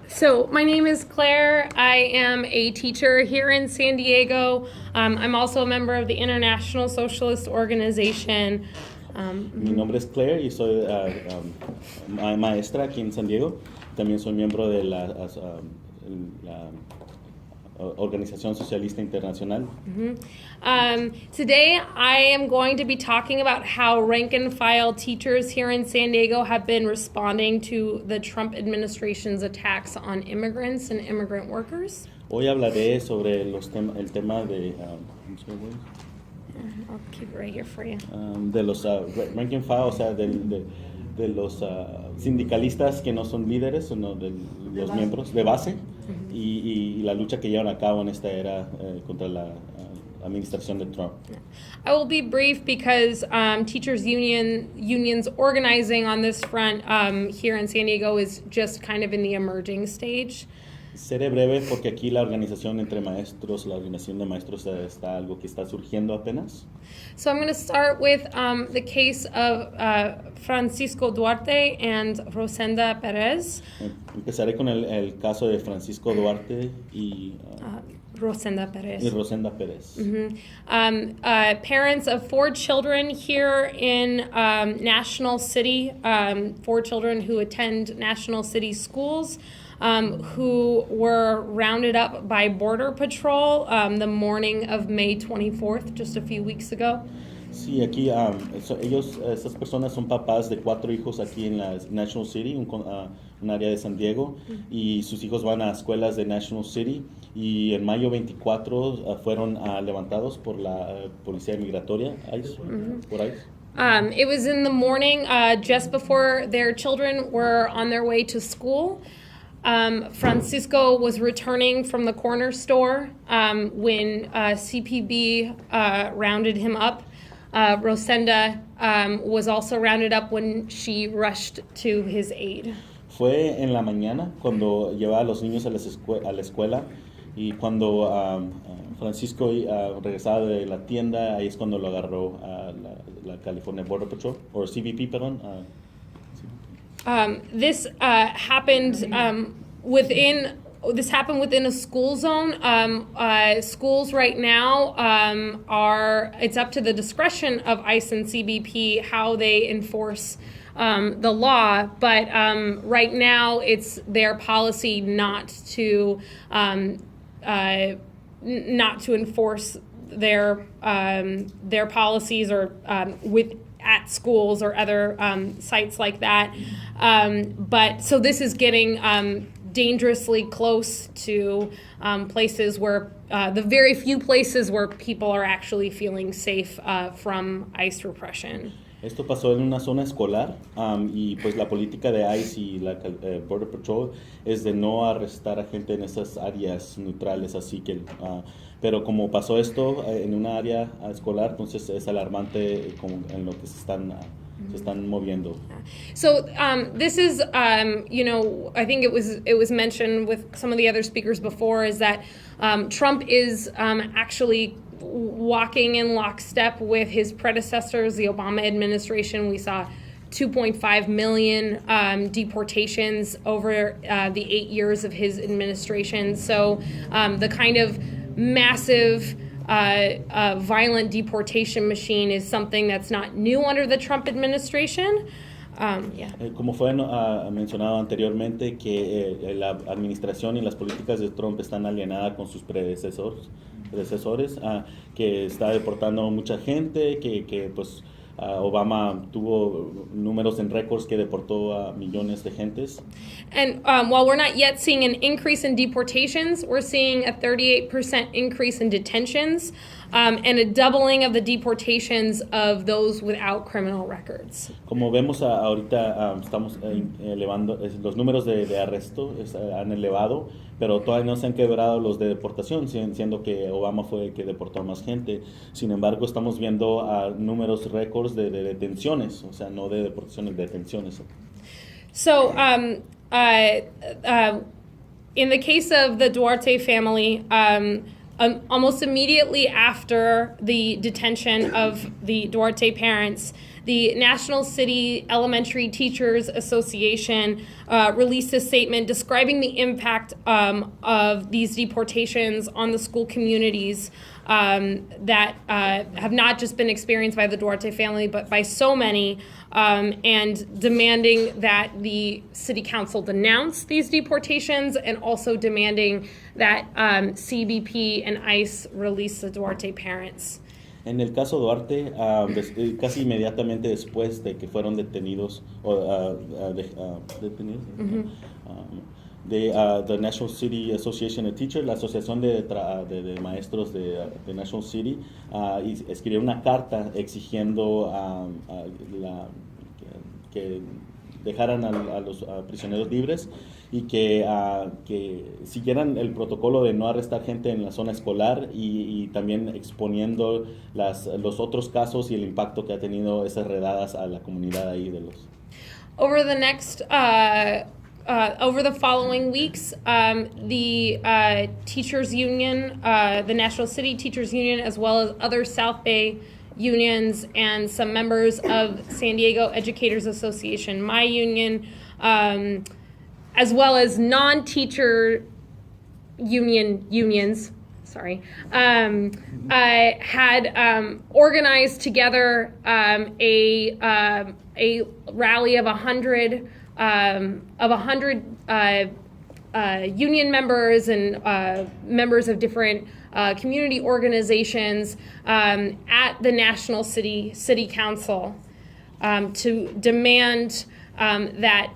So my name is Claire. I am a teacher here in San Diego. I'm also a member of the International Socialist Organization. Mi nombre es Claire y soy maestra aquí en San Diego. También soy miembro de la Organización Socialista Internacional. Today I am going to be talking about how rank and file teachers here in San Diego have been responding to the Trump administration's attacks on immigrants and immigrant workers. Hoy hablaré sobre el tema de I'll keep it right here for you. De los rank and file, o sea, de los sindicalistas que no son líderes, sino de los miembros de base y la lucha que llevan a cabo en esta era contra la administración de Trump. I will be brief because teachers unions organizing on this front here in San Diego is just kind of in the emerging stage. Seré breve porque aquí la organización entre maestros, la organización de maestros está algo que está surgiendo apenas. So I'm going to start with the case of Francisco Duarte and Rosenda Perez. Empezaré con el caso de Francisco Duarte y Rosenda Perez. Parents of 4 children here in National City, 4 children who attend National City schools. Who were rounded up by Border Patrol the morning of May 24th, just a few weeks ago. Sí, aquí estas personas son papás de 4 hijos aquí en la National City, un área de San Diego, y sus hijos van a escuelas de National City, y en mayo 24 fueron levantados por la policía migratoria, por ICE. It was in the morning, just before their children were on their way to school. Francisco was returning from the corner store when CPB rounded him up. Rosenda was also rounded up when she rushed to his aid. Fue en la mañana cuando llevaba a los niños a la escuela y cuando Francisco regresaba de la tienda, ahí es cuando lo agarró la California Border Patrol, o CBP, perdón. This happened within a school zone. Schools right now it's up to the discretion of ICE and CBP how they enforce the law, but right now it's their policy not to enforce their policies or at schools or other sites like that. But so this is getting dangerously close to places where the very few places where people are actually feeling safe from ICE repression. Esto pasó en una zona escolar y pues la política de ICE y la Border Patrol es de no arrestar a gente en esas áreas neutrales, así que pero como pasó esto en una área escolar, entonces es alarmante en lo que se están moviendo. So this is, I think it was mentioned with some of the other speakers before, is that Trump is actually walking in lockstep with his predecessors, the Obama administration. We saw 2.5 million deportations over the 8 years of his administration. So the kind of massive violent deportation machine is something that's not new under the Trump administration. Como fue mencionado anteriormente, que la administración y las políticas de Trump están alienadas con sus predecesores, que está deportando mucha gente, que pues Obama tuvo números en récords que deportó a millones de gentes. And while we're not yet seeing an increase in deportations, we're seeing a 38% increase in detentions and a doubling of the deportations of those without criminal records. Como vemos ahorita estamos elevando, los números de arresto han elevado, pero todavía no se han quebrado los de deportación, siendo que Obama fue el que deportó a más gente. Sin embargo, estamos viendo números récords de detenciones, o sea, no de deportaciones, de detenciones. So, in the case of the Duarte family, almost immediately after the detention of the Duarte parents, the National City Elementary Teachers Association released a statement describing the impact of these deportations on the school communities that have not just been experienced by the Duarte family, but by so many, and demanding that the City Council denounce these deportations, and also demanding that CBP and ICE release the Duarte parents. En el caso Duarte, casi inmediatamente después de que fueron detenidos, detenidos, the National City Association of Teachers, la asociación de maestros de National City, escribió una carta exigiendo que dejaran a los prisioneros libres y que siguieran el protocolo de no arrestar gente en la zona escolar, y también exponiendo los otros casos y el impacto que ha tenido esas redadas a la comunidad ahí de los. Over the following weeks, the teachers union, the National City Teachers Union, as well as other South Bay unions and some members of San Diego Educators Association, my union, as well as non-teacher unions, had organized together a rally of 100 union members and members of different community organizations at the National City Council to demand that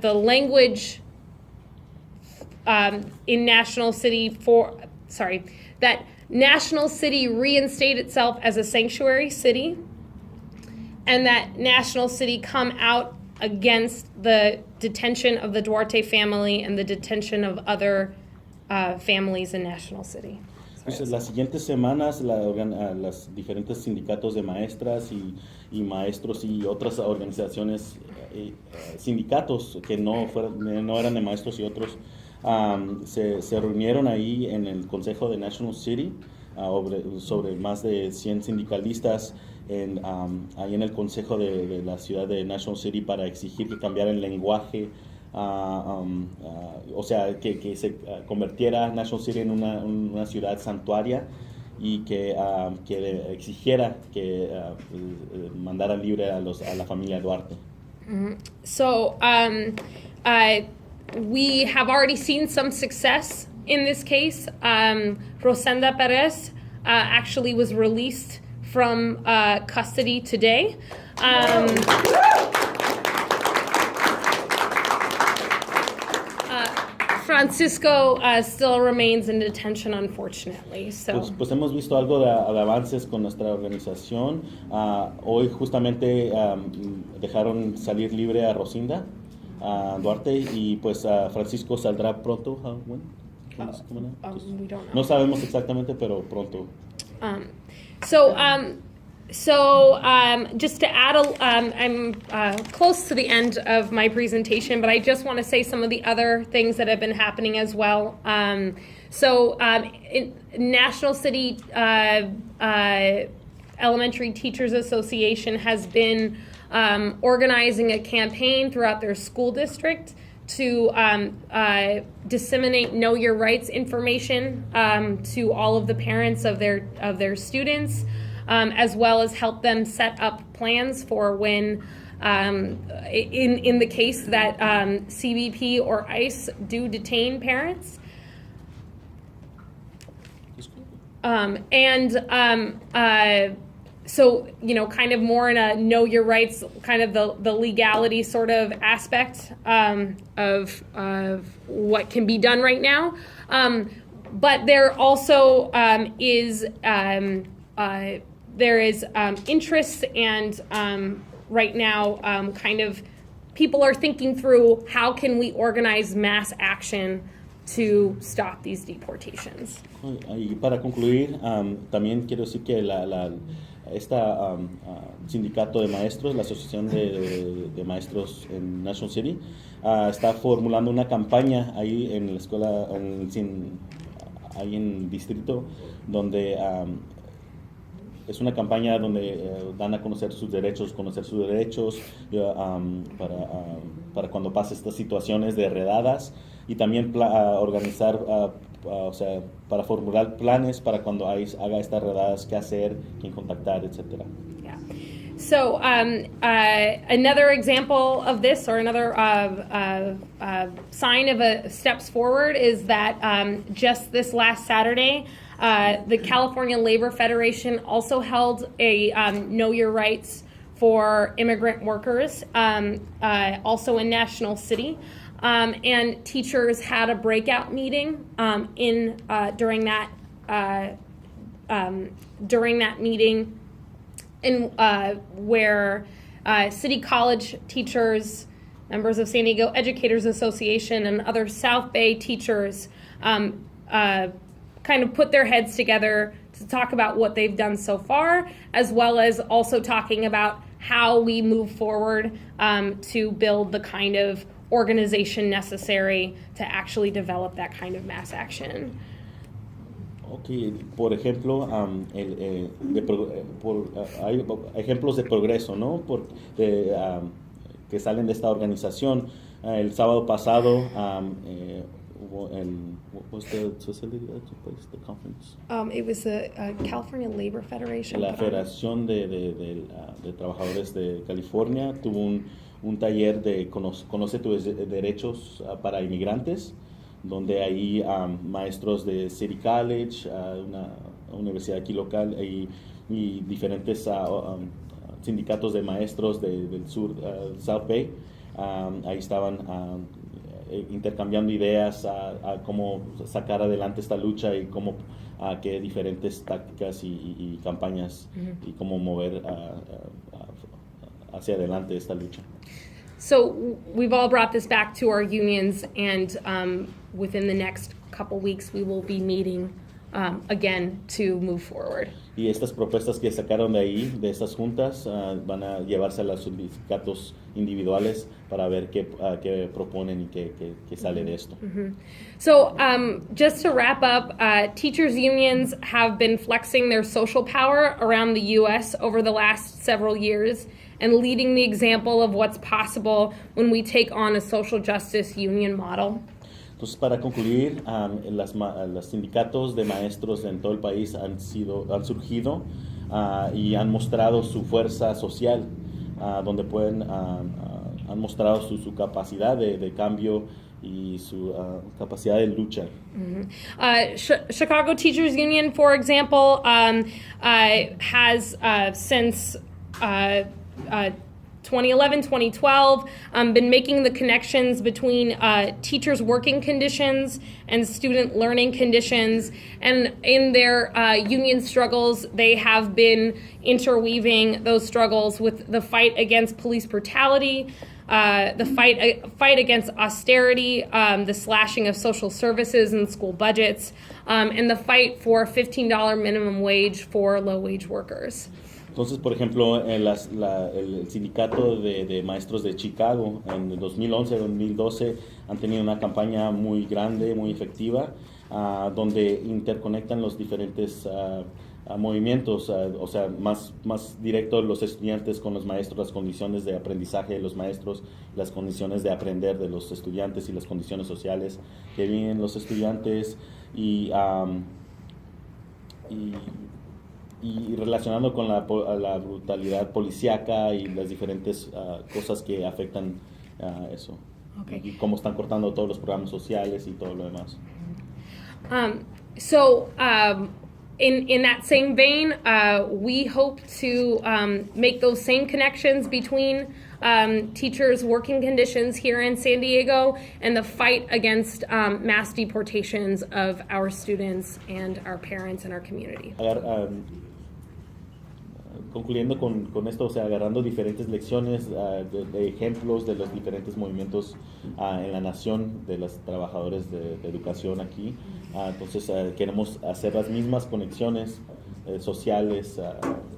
the language in National City that National City reinstate itself as a sanctuary city, and that National City come out against the detention of the Duarte family and the detention of other families in National City. Entonces, las siguientes semanas, los diferentes sindicatos de maestras y maestros y otras organizaciones, sindicatos que no eran de maestros y otros, se reunieron ahí en el Consejo de National City, sobre más de 100 sindicalistas ahí en el Consejo de la ciudad de National City, para exigir que cambiara el lenguaje, o sea, que se convirtiera National City en una ciudad santuaria, y que exigiera que mandaran libre a la familia Duarte. Mm-hmm. So we have already seen some success in this case. Rosenda Perez actually was released from custody today. Francisco still remains in detention, unfortunately. So. Pues hemos visto algo de avances con nuestra organización. Hoy justamente dejaron salir libre a Rosinda Duarte, y pues Francisco saldrá pronto. We don't know. No sabemos exactamente, pero pronto. So just to add, I'm close to the end of my presentation, but I just want to say some of the other things that have been happening as well. National City Elementary Teachers Association has been organizing a campaign throughout their school district to disseminate Know Your Rights information to all of the parents of their students, as well as help them set up plans for when, in the case that CBP or ICE do detain parents. So, kind of more in a know your rights, kind of the legality sort of aspect of what can be done right now. But there also is interest, and right now kind of people are thinking through how can we organize mass action to stop these deportations. Y para concluir, también quiero decir que sindicato de maestros, la asociación de maestros en National City, está formulando una campaña ahí en la escuela, ahí en el distrito, donde es una campaña donde dan a conocer sus derechos, para cuando pase estas situaciones de redadas, y también organizar, o sea, para formular planes para cuando haga estas redadas, qué hacer, quién contactar, etcétera. Yeah. So another example of this, or another sign of steps forward, is that just this last Saturday, the California Labor Federation also held a Know Your Rights for immigrant workers, also in National City. And teachers had a breakout meeting during that meeting, where City College teachers, members of San Diego Educators Association, and other South Bay teachers kind of put their heads together to talk about what they've done so far, as well as also talking about how we move forward to build the kind of organization necessary to actually develop that kind of mass action. Okay, por ejemplo, hay ejemplos de progreso, ¿no? Que salen de esta organización. El sábado pasado hubo what was the facility that took place, the conference? It was the California Labor Federation. La Federación de Trabajadores de California tuvo un taller de Conoce tus derechos para inmigrantes, donde ahí maestros de City College, una universidad aquí local, y diferentes sindicatos de maestros del sur, South Bay, ahí estaban intercambiando ideas a cómo sacar adelante esta lucha, y cómo qué diferentes tácticas y campañas, y cómo mover hacia adelante esta lucha. So we've all brought this back to our unions, and within the next couple weeks we will be meeting again to move forward. Y estas propuestas que sacaron de ahí, de estas juntas, van a llevarse a los sindicatos individuales para ver qué proponen y qué sale de esto. So just to wrap up, teachers unions have been flexing their social power around the U.S. over the last several years, and leading the example of what's possible when we take on a social justice union model. Entonces, para concluir, los sindicatos de maestros en todo el país han surgido y han mostrado su fuerza social, donde han mostrado su capacidad de cambio y su capacidad de lucha. Chicago Teachers Union, for example, has since 2011, 2012, been making the connections between teachers' working conditions and student learning conditions. And in their union struggles, they have been interweaving those struggles with the fight against police brutality, the fight against austerity, the slashing of social services and school budgets, and the fight for $15 minimum wage for low-wage workers. Entonces, por ejemplo, el sindicato de maestros de Chicago en 2011-2012 han tenido una campaña muy grande, muy efectiva, donde interconectan los diferentes movimientos, o sea, más directo los estudiantes con los maestros, las condiciones de aprendizaje de los maestros, las condiciones de aprender de los estudiantes y las condiciones sociales que viven los estudiantes, y relacionando con la brutalidad policíaca y las diferentes cosas que afectan eso. Okay. Y cómo están cortando todos los programas sociales y todo lo demás. In that same vein, we hope to make those same connections between teachers' working conditions here in San Diego and the fight against mass deportations of our students and our parents and our community. Concluyendo con esto, o sea, agarrando diferentes lecciones de ejemplos de los diferentes movimientos en la nación de los trabajadores de educación aquí. Entonces, queremos hacer las mismas conexiones sociales,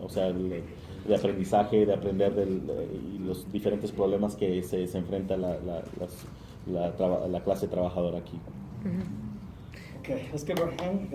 o sea, de aprendizaje, de aprender y los diferentes problemas que se enfrenta la clase trabajadora aquí. Okay, let's give her a hand.